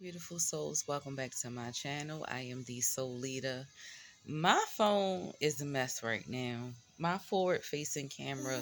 Beautiful souls, welcome back to my channel. I am the Soul Leader. My phone is a mess right now. My forward facing camera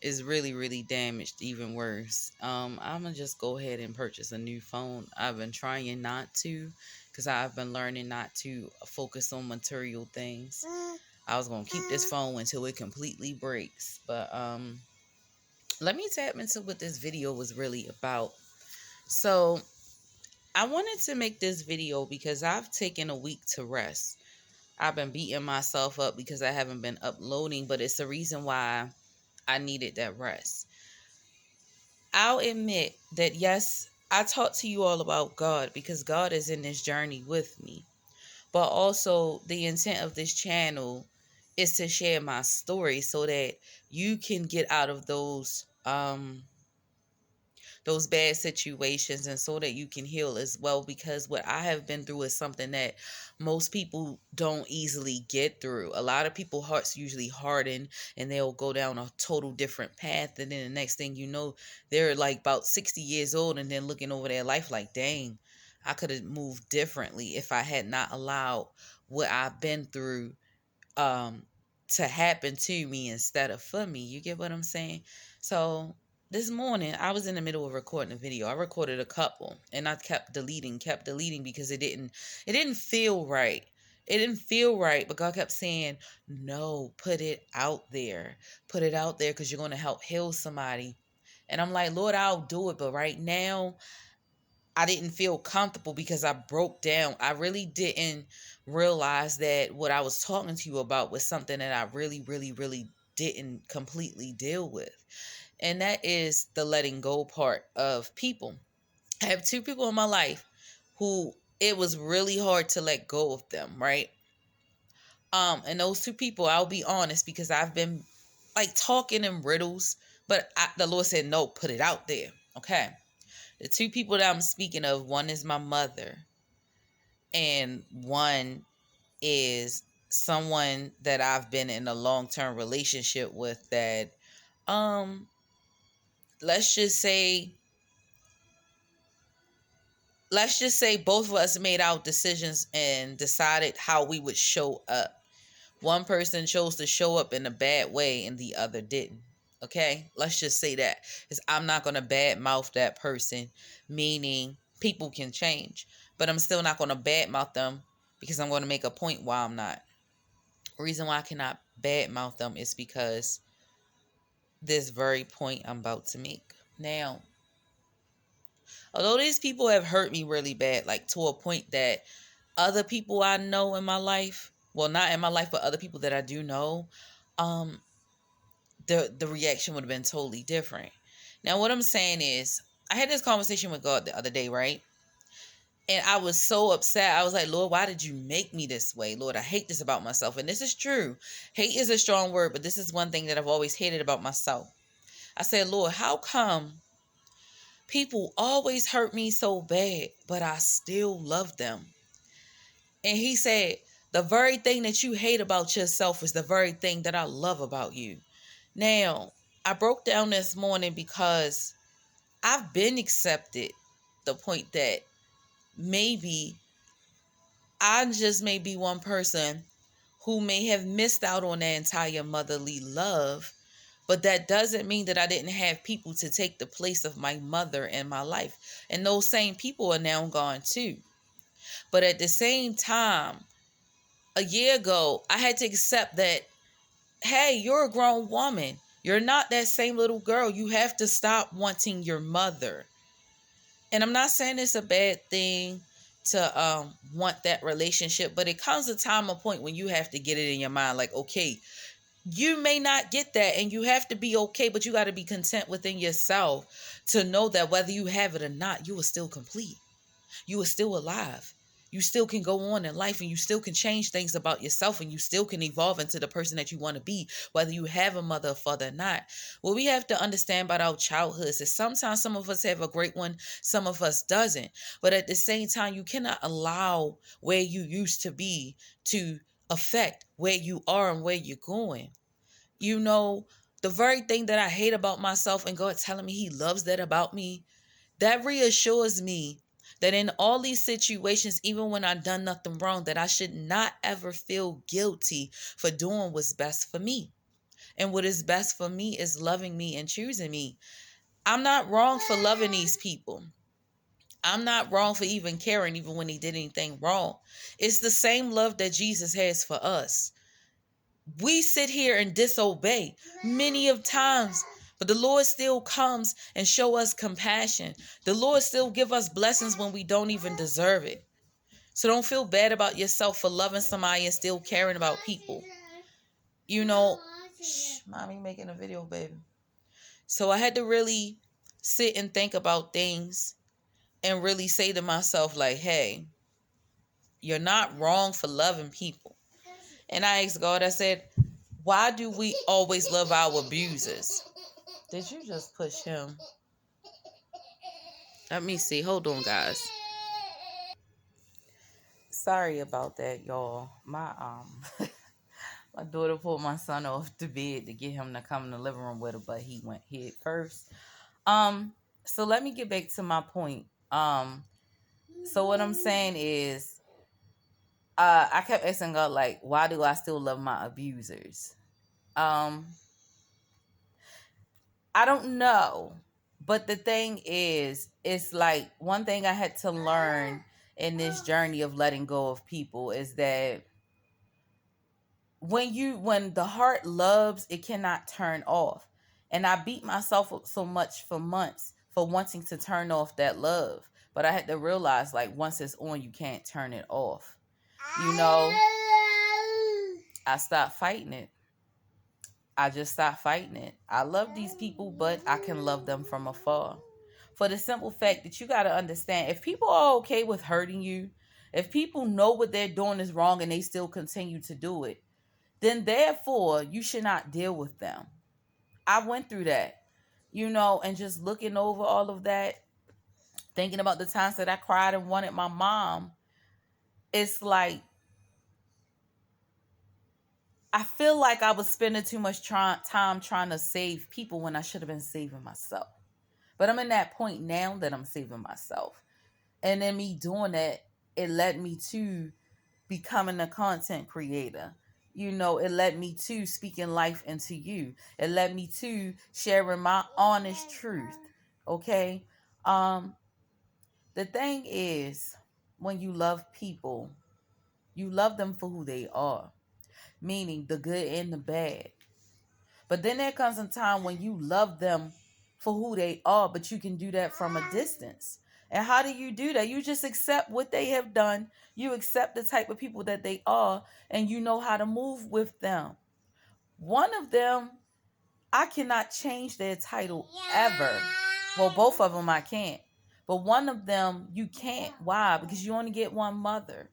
is really damaged, even worse. I'm gonna just go ahead and purchase a new phone. I've been trying not to because I've been learning not to focus on material things. I was gonna keep this phone until it completely breaks. But let me tap into what this video was really about. So I wanted to make this video because I've taken a week to rest. I've been beating myself up because I haven't been uploading, but it's the reason why I needed that rest. I'll admit that yes, I talked to you all about God because God is in this journey with me. But also the intent of this channel is to share my story so that you can get out of those bad situations and so that you can heal as well, because what I have been through is something that most people don't easily get through. A lot of people hearts usually harden and they'll go down a total different path, and then the next thing you know, they're like about 60 years old and then looking over their life like, dang, I could have moved differently if I had not allowed what I've been through um to happen to me instead of for me. You get what I'm saying? So this morning I was in the middle of recording a video. I recorded a couple and I kept deleting because it didn't feel right. It didn't feel right, but God kept saying, no, put it out there. Put it out there because you're going to help heal somebody. And I'm like, Lord, I'll do it. But right now, I didn't feel comfortable because I broke down. I really didn't realize that what I was talking to you about was something that I really didn't completely deal with. And that is the letting go part of people. I have two people in my life who it was really hard to let go of them, right? And those two people, I'll be honest, because I've been like talking in riddles, but the Lord said, no, put it out there. Okay. The two people that I'm speaking of, one is my mother, and one is someone that I've been in a long-term relationship with that um let's just say both of us made our decisions and decided how we would show up. One person chose to show up in a bad way and the other didn't. Okay? Let's just say that. Because I'm not going to badmouth that person, meaning people can change. But I'm still not going to badmouth them because I'm going to make a point why I'm not. The reason why I cannot badmouth them is because this very point I'm about to make. Now, although these people have hurt me really bad, like to a point that other people I know in my life, well, not in my life, but other people that I do know, um, the reaction would have been totally different. Now, what I'm saying is, I had this conversation with God the other day, right? And I was so upset. I was like, Lord, why did you make me this way? Lord, I hate this about myself. And this is true. Hate is a strong word, but this is one thing that I've always hated about myself. I said, Lord, how come people always hurt me so bad, but I still love them? And he said, the very thing that you hate about yourself is the very thing that I love about you. Now, I broke down this morning because I've been accepted the point that maybe I just may be one person who may have missed out on that entire motherly love, but that doesn't mean that I didn't have people to take the place of my mother in my life. And those same people are now gone too. But at the same time, a year ago, I had to accept that, hey, you're a grown woman. You're not that same little girl. You have to stop wanting your mother. And I'm not saying it's a bad thing to want that relationship, but it comes a time, a point when you have to get it in your mind, like, okay, you may not get that and you have to be okay, but you got to be content within yourself to know that whether you have it or not, you are still complete. You are still alive. You still can go on in life and you still can change things about yourself and you still can evolve into the person that you want to be, whether you have a mother or father or not. What we have to understand about our childhoods is sometimes some of us have a great one, some of us doesn't. But at the same time, you cannot allow where you used to be to affect where you are and where you're going. You know, the very thing that I hate about myself and God telling me he loves that about me, that reassures me That in all these situations, even when I've done nothing wrong, that I should not ever feel guilty for doing what's best for me. And what is best for me is loving me and choosing me. I'm not wrong for loving these people. I'm not wrong for even caring, even when they did anything wrong. It's the same love that Jesus has for us. We sit here and disobey many of times, but the Lord still comes and show us compassion. The Lord still give us blessings when we don't even deserve it. So don't feel bad about yourself for loving somebody and still caring about people. You know, mommy making a video, baby. So I had to really sit and think about things and really say to myself, like, hey, you're not wrong for loving people. And I asked God, I said, why do we always love our abusers? Did you just push him? Let me see. Hold on, guys. Sorry about that, y'all. My my daughter pulled my son off the bed to get him to come in the living room with her, but he went head first. So let me get back to my point. So what I'm saying is, I kept asking God, like, why do I still love my abusers? I don't know. But the thing is, it's like one thing I had to learn in this journey of letting go of people is that when the heart loves, it cannot turn off. And I beat myself up so much for months for wanting to turn off that love. But I had to realize, like, once it's on, you can't turn it off. You know, I stopped fighting it. I just stopped fighting it. I love these people, but I can love them from afar. For the simple fact that you got to understand, if people are okay with hurting you, if people know what they're doing is wrong and they still continue to do it, then therefore you should not deal with them. I went through that, and just looking over all of that, thinking about the times that I cried and wanted my mom, it's like, I feel like I was spending too much time trying to save people when I should have been saving myself. But I'm in that point now that I'm saving myself. And then me doing that, it led me to becoming a content creator. It led me to speaking life into you. It led me to sharing my honest truth. Okay? The thing is, when you love people, you love them for who they are, meaning the good and the bad. But then there comes a time when you love them for who they are, but you can do that from a distance. And how do you do that? You just accept what they have done. You accept the type of people that they are, and you know how to move with them. One of them, I cannot change their title ever. Well, both of them I can't. But one of them, you can't. Why? Because you only get one mother.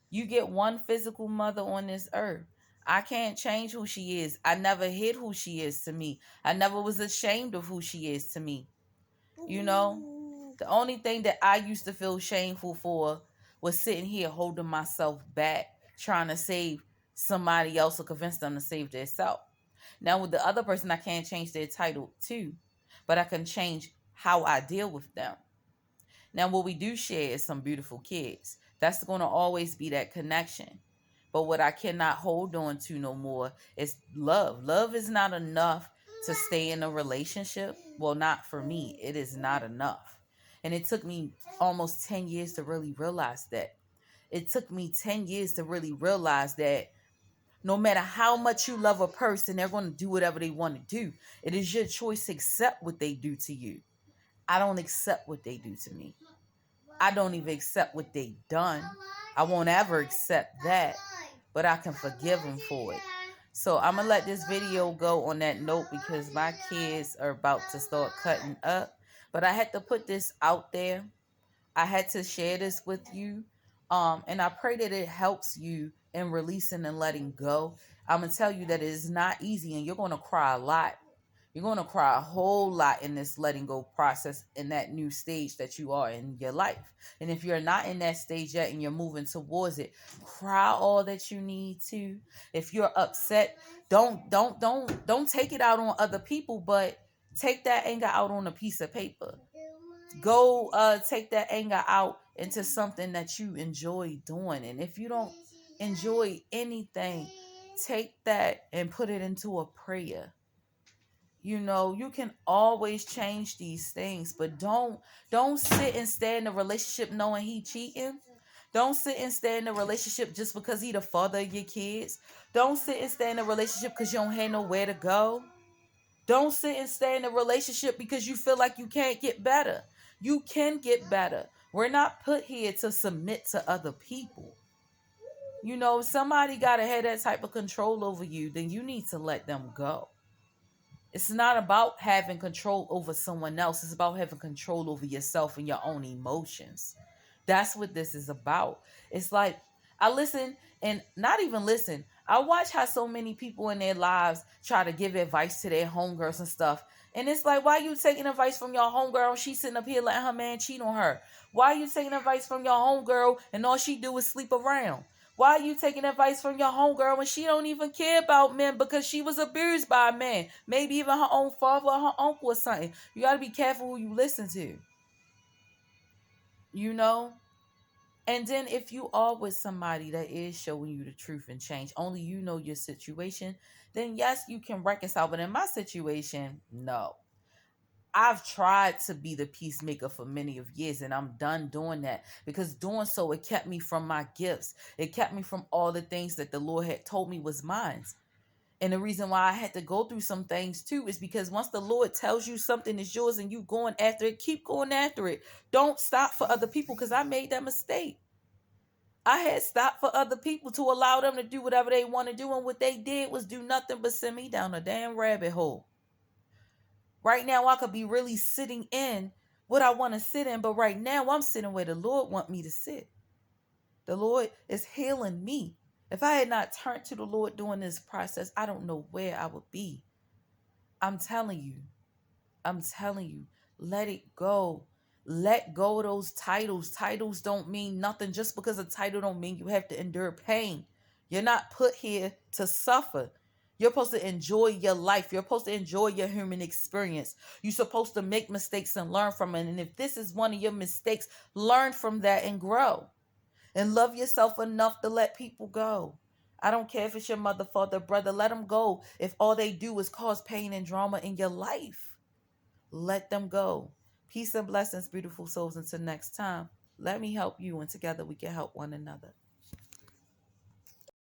You get one physical mother on this earth. I can't change who she is. I never hid who she is to me. I never was ashamed of who she is to me. The only thing that I used to feel shameful for was sitting here holding myself back, trying to save somebody else or convince them to save themselves. Now, with the other person, I can't change their title too, but I can change how I deal with them. Now, what we do share is some beautiful kids. That's going to always be that connection. But what I cannot hold on to no more is love. Love is not enough to stay in a relationship. Well, not for me. It is not enough. And it took me almost 10 years to really realize that. It took me 10 years to really realize that no matter how much you love a person, they're going to do whatever they want to do. It is your choice to accept what they do to you. I don't accept what they do to me. I don't even accept what they done. I won't ever accept that, but I can forgive them for it. So I'm going to let this video go on that note because my kids are about to start cutting up. But I had to put this out there. I had to share this with you. And I pray that it helps you in releasing and letting go. I'm going to tell you that it is not easy and you're going to cry a lot. You're going to cry a whole lot in this letting go process in that new stage that you are in your life. And if you're not in that stage yet and you're moving towards it, cry all that you need to. If you're upset, don't take it out on other people, but take that anger out on a piece of paper. Go take that anger out into something that you enjoy doing. And if you don't enjoy anything, take that and put it into a prayer. You know, you can always change these things, but don't sit and stay in a relationship knowing he cheating. Don't sit and stay in a relationship just because he the father of your kids. Don't sit and stay in a relationship because you don't have nowhere to go. Don't sit and stay in a relationship because you feel like you can't get better. You can get better. We're not put here to submit to other people. You know, if somebody got to have that type of control over you, then you need to let them go. It's not about having control over someone else. It's about having control over yourself and your own emotions. That's what this is about. It's like I listen and not even listen. I watch how so many people in their lives try to give advice to their homegirls and stuff. And it's like, why are you taking advice from your homegirl? She's sitting up here letting her man cheat on her. Why are you taking advice from your homegirl and all she do is sleep around? Why are you taking advice from your homegirl when she don't even care about men because she was abused by a man? Maybe even her own father or her uncle or something. You got to be careful who you listen to. You know? And then if you are with somebody that is showing you the truth and change, only you know your situation, then yes, you can reconcile. But in my situation, no. I've tried to be the peacemaker for many of years and I'm done doing that because doing so, it kept me from my gifts. It kept me from all the things that the Lord had told me was mine. And the reason why I had to go through some things too is because once the Lord tells you something is yours and you going after it, keep going after it. Don't stop for other people because I made that mistake. I had stopped for other people to allow them to do whatever they want to do. And what they did was do nothing but send me down a damn rabbit hole. Right now, I could be really sitting in what I want to sit in. But right now, I'm sitting where the Lord want me to sit. The Lord is healing me. If I had not turned to the Lord during this process, I don't know where I would be. I'm telling you. I'm telling you. Let it go. Let go of those titles. Titles don't mean nothing. Just because a title don't mean you have to endure pain. You're not put here to suffer. You're supposed to enjoy your life. You're supposed to enjoy your human experience. You're supposed to make mistakes and learn from it. And if this is one of your mistakes, learn from that and grow. And love yourself enough to let people go. I don't care if it's your mother, father, brother. Let them go if all they do is cause pain and drama in your life. Let them go. Peace and blessings, beautiful souls. Until next time, let me help you, and together we can help one another.